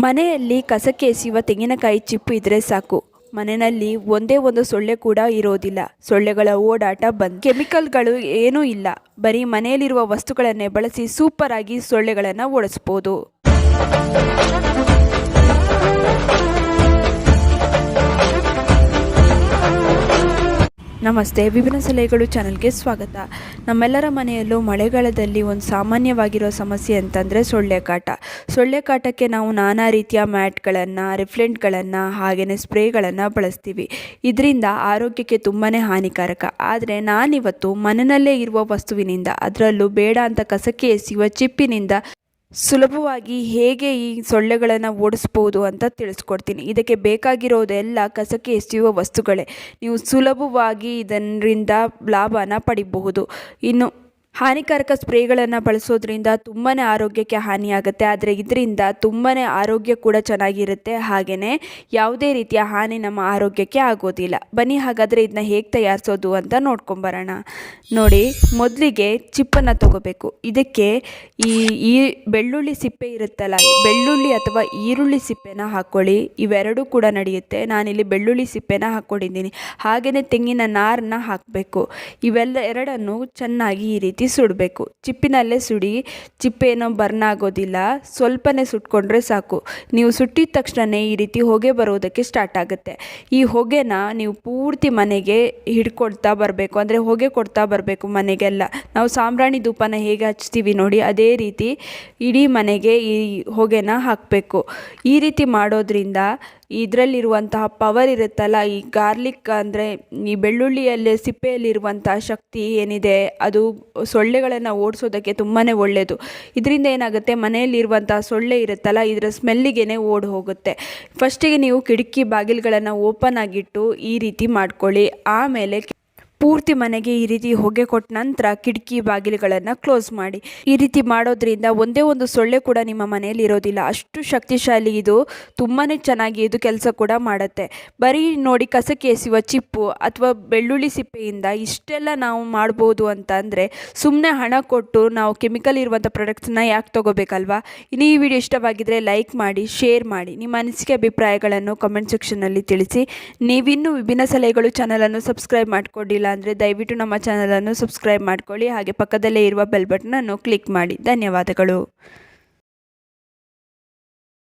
ಮನೆಯಲ್ಲಿ ಕಸಕ್ಕೆ ಎಸೆಯುವ ತೆಂಗಿನಕಾಯಿ ಚಿಪ್ಪು ಇದ್ರೆ ಸಾಕು, ಮನೆಯಲ್ಲಿ ಒಂದೇ ಒಂದು ಸೊಳ್ಳೆ ಕೂಡ ಇರೋದಿಲ್ಲ. ಸೊಳ್ಳೆಗಳ ಓಡಾಟ ಬಂದ್. ಕೆಮಿಕಲ್ಗಳು ಏನೂ ಇಲ್ಲ, ಬರೀ ಮನೆಯಲ್ಲಿರುವ ವಸ್ತುಗಳನ್ನೇ ಬಳಸಿ ಸೂಪರ್ ಆಗಿ ಸೊಳ್ಳೆಗಳನ್ನು ಓಡಿಸ್ಬೋದು. ನಮಸ್ತೆ, ವಿಭಿನ್ನ ಸಲಹೆಗಳು ಚಾನಲ್ಗೆ ಸ್ವಾಗತ. ನಮ್ಮೆಲ್ಲರ ಮನೆಯಲ್ಲೂ ಮಳೆಗಾಲದಲ್ಲಿ ಒಂದು ಸಾಮಾನ್ಯವಾಗಿರೋ ಸಮಸ್ಯೆ ಅಂತಂದರೆ ಸೊಳ್ಳೆ ಕಾಟ. ಸೊಳ್ಳೆ ಕಾಟಕ್ಕೆ ನಾವು ನಾನಾ ರೀತಿಯ ಮ್ಯಾಟ್ಗಳನ್ನು, ರಿಫ್ಲೆಂಟ್ಗಳನ್ನು, ಹಾಗೆಯೇ ಸ್ಪ್ರೇಗಳನ್ನು ಬಳಸ್ತೀವಿ. ಇದರಿಂದ ಆರೋಗ್ಯಕ್ಕೆ ತುಂಬಾ ಹಾನಿಕಾರಕ. ಆದರೆ ನಾನಿವತ್ತು ಮನೆಯಲ್ಲೇ ಇರುವ ವಸ್ತುವಿನಿಂದ, ಅದರಲ್ಲೂ ಬೇಡ ಅಂತ ಕಸಕ್ಕೆ ಎಸೆಯುವ ಚಿಪ್ಪಿನಿಂದ ಸುಲಭವಾಗಿ ಹೇಗೆ ಈ ಸೊಳ್ಳೆಗಳನ್ನು ಓಡಿಸ್ಬೋದು ಅಂತ ತಿಳಿಸ್ಕೊಡ್ತೀನಿ. ಇದಕ್ಕೆ ಬೇಕಾಗಿರೋದೆಲ್ಲ ಕಸಕ್ಕೆ ಎಸೆಯುವ ವಸ್ತುಗಳೇ. ನೀವು ಸುಲಭವಾಗಿ ಇದರಿಂದ ಲಾಭನ ಪಡಿಬಹುದು. ಇನ್ನು ಹಾನಿಕಾರಕ ಸ್ಪ್ರೇಗಳನ್ನು ಬಳಸೋದ್ರಿಂದ ತುಂಬಾ ಆರೋಗ್ಯಕ್ಕೆ ಹಾನಿಯಾಗುತ್ತೆ, ಆದರೆ ಇದರಿಂದ ತುಂಬಾ ಆರೋಗ್ಯ ಕೂಡ ಚೆನ್ನಾಗಿರುತ್ತೆ. ಹಾಗೆಯೇ ಯಾವುದೇ ರೀತಿಯ ಹಾನಿ ನಮ್ಮ ಆರೋಗ್ಯಕ್ಕೆ ಆಗೋದಿಲ್ಲ. ಬನ್ನಿ ಹಾಗಾದರೆ ಇದನ್ನ ಹೇಗೆ ತಯಾರಿಸೋದು ಅಂತ ನೋಡ್ಕೊಂಬರೋಣ. ನೋಡಿ, ಮೊದಲಿಗೆ ಚಿಪ್ಪನ್ನು ತಗೋಬೇಕು. ಇದಕ್ಕೆ ಈ ಬೆಳ್ಳುಳ್ಳಿ ಸಿಪ್ಪೆ ಇರುತ್ತಲ್ಲ, ಬೆಳ್ಳುಳ್ಳಿ ಅಥವಾ ಈರುಳ್ಳಿ ಸಿಪ್ಪೆನ ಹಾಕ್ಕೊಳ್ಳಿ. ಇವೆರಡೂ ಕೂಡ ನಡೆಯುತ್ತೆ. ನಾನಿಲ್ಲಿ ಬೆಳ್ಳುಳ್ಳಿ ಸಿಪ್ಪೆನ ಹಾಕ್ಕೊಂಡಿದ್ದೀನಿ. ಹಾಗೆಯೇ ತೆಂಗಿನ ನಾರನ್ನ ಹಾಕಬೇಕು. ಎರಡನ್ನು ಚೆನ್ನಾಗಿ ಈ ರೀತಿ ಸುಡಬೇಕು. ಚಿಪ್ಪಿನಲ್ಲೇ ಸುಡಿ, ಚಿಪ್ಪೇನೋ ಬರ್ನ್ ಆಗೋದಿಲ್ಲ, ಸ್ವಲ್ಪನೇ ಸುಟ್ಕೊಂಡ್ರೆ ಸಾಕು. ನೀವು ಸುಟ್ಟಿದ ತಕ್ಷಣ ಈ ರೀತಿ ಹೊಗೆ ಬರೋದಕ್ಕೆ ಸ್ಟಾರ್ಟ್ ಆಗುತ್ತೆ. ಈ ಹೊಗೆನ ನೀವು ಪೂರ್ತಿ ಮನೆಗೆ ಹಿಡ್ಕೊಳ್ತಾ ಬರಬೇಕು, ಅಂದರೆ ಹೊಗೆ ಕೊಡ್ತಾ ಬರಬೇಕು ಮನೆಗೆಲ್ಲ. ನಾವು ಸಾಂಬ್ರಾಣಿ ಧೂಪನ ಹೇಗೆ ಹಚ್ತೀವಿ ನೋಡಿ, ಅದೇ ರೀತಿ ಇಡೀ ಮನೆಗೆ ಈ ಹೊಗೆನ ಹಾಕಬೇಕು. ಈ ರೀತಿ ಮಾಡೋದ್ರಿಂದ ಇದರಲ್ಲಿರುವಂತಹ ಪವರ್ ಇರುತ್ತಲ್ಲ, ಈ ಗಾರ್ಲಿಕ್ ಅಂದರೆ ಈ ಬೆಳ್ಳುಳ್ಳಿಯಲ್ಲಿ ಸಿಪ್ಪೆಯಲ್ಲಿರುವಂತಹ ಶಕ್ತಿ ಏನಿದೆ, ಅದು ಸೊಳ್ಳೆಗಳನ್ನು ಓಡಿಸೋದಕ್ಕೆ ತುಂಬಾ ಒಳ್ಳೆಯದು. ಇದರಿಂದ ಏನಾಗುತ್ತೆ, ಮನೆಯಲ್ಲಿರುವಂತಹ ಸೊಳ್ಳೆ ಇರುತ್ತಲ್ಲ, ಇದರ ಸ್ಮೆಲ್ಲಿಗೆ ಓಡಿ ಹೋಗುತ್ತೆ. ಫಸ್ಟಿಗೆ ನೀವು ಕಿಟಕಿ ಬಾಗಿಲುಗಳನ್ನು ಓಪನ್ ಆಗಿಟ್ಟು ಈ ರೀತಿ ಮಾಡ್ಕೊಳ್ಳಿ. ಆಮೇಲೆ ಪೂರ್ತಿ ಮನೆಗೆ ಈ ರೀತಿ ಹೊಗೆ ಕೊಟ್ಟ ನಂತರ ಕಿಟಕಿ ಬಾಗಿಲುಗಳನ್ನು ಕ್ಲೋಸ್ ಮಾಡಿ. ಈ ರೀತಿ ಮಾಡೋದ್ರಿಂದ ಒಂದೇ ಒಂದು ಸೊಳ್ಳೆ ಕೂಡ ನಿಮ್ಮ ಮನೆಯಲ್ಲಿ ಇರೋದಿಲ್ಲ. ಅಷ್ಟು ಶಕ್ತಿಶಾಲಿ ಇದು. ತುಂಬಾ ಚೆನ್ನಾಗಿ ಇದು ಕೆಲಸ ಕೂಡ ಮಾಡುತ್ತೆ. ಬರೀ ನೋಡಿ, ಕಸಕ್ಕೆ ಎಸೆಯುವ ಚಿಪ್ಪು ಅಥವಾ ಬೆಳ್ಳುಳ್ಳಿ ಸಿಪ್ಪೆಯಿಂದ ಇಷ್ಟೆಲ್ಲ ನಾವು ಮಾಡ್ಬೋದು ಅಂತ ಅಂದರೆ ಸುಮ್ಮನೆ ಹಣ ಕೊಟ್ಟು ನಾವು ಕೆಮಿಕಲ್ ಇರುವಂಥ ಪ್ರಾಡಕ್ಟ್ಸನ್ನ ಯಾಕೆ ತೊಗೋಬೇಕಲ್ವಾ? ಇನ್ನು ಈ ವಿಡಿಯೋ ಇಷ್ಟವಾಗಿದ್ದರೆ ಲೈಕ್ ಮಾಡಿ, ಶೇರ್ ಮಾಡಿ. ನಿಮ್ಮ ಅನಿಸಿಕೆ ಅಭಿಪ್ರಾಯಗಳನ್ನು ಕಮೆಂಟ್ ಸೆಕ್ಷನ್ನಲ್ಲಿ ತಿಳಿಸಿ. ನೀವಿನ್ನೂ ವಿಭಿನ್ನ ಸಲಹೆಗಳು ಚಾನಲನ್ನು ಸಬ್ಸ್ಕ್ರೈಬ್ ಮಾಡ್ಕೊಂಡಿಲ್ಲ ಅಂದರೆ ದಯವಿಟ್ಟು ನಮ್ಮ ಚಾನಲನ್ನು ಸಬ್ಸ್ಕ್ರೈಬ್ ಮಾಡ್ಕೊಳ್ಳಿ. ಹಾಗೆ ಪಕ್ಕದಲ್ಲೇ ಇರುವ ಬೆಲ್ ಬಟನನ್ನು ಕ್ಲಿಕ್ ಮಾಡಿ. ಧನ್ಯವಾದಗಳು.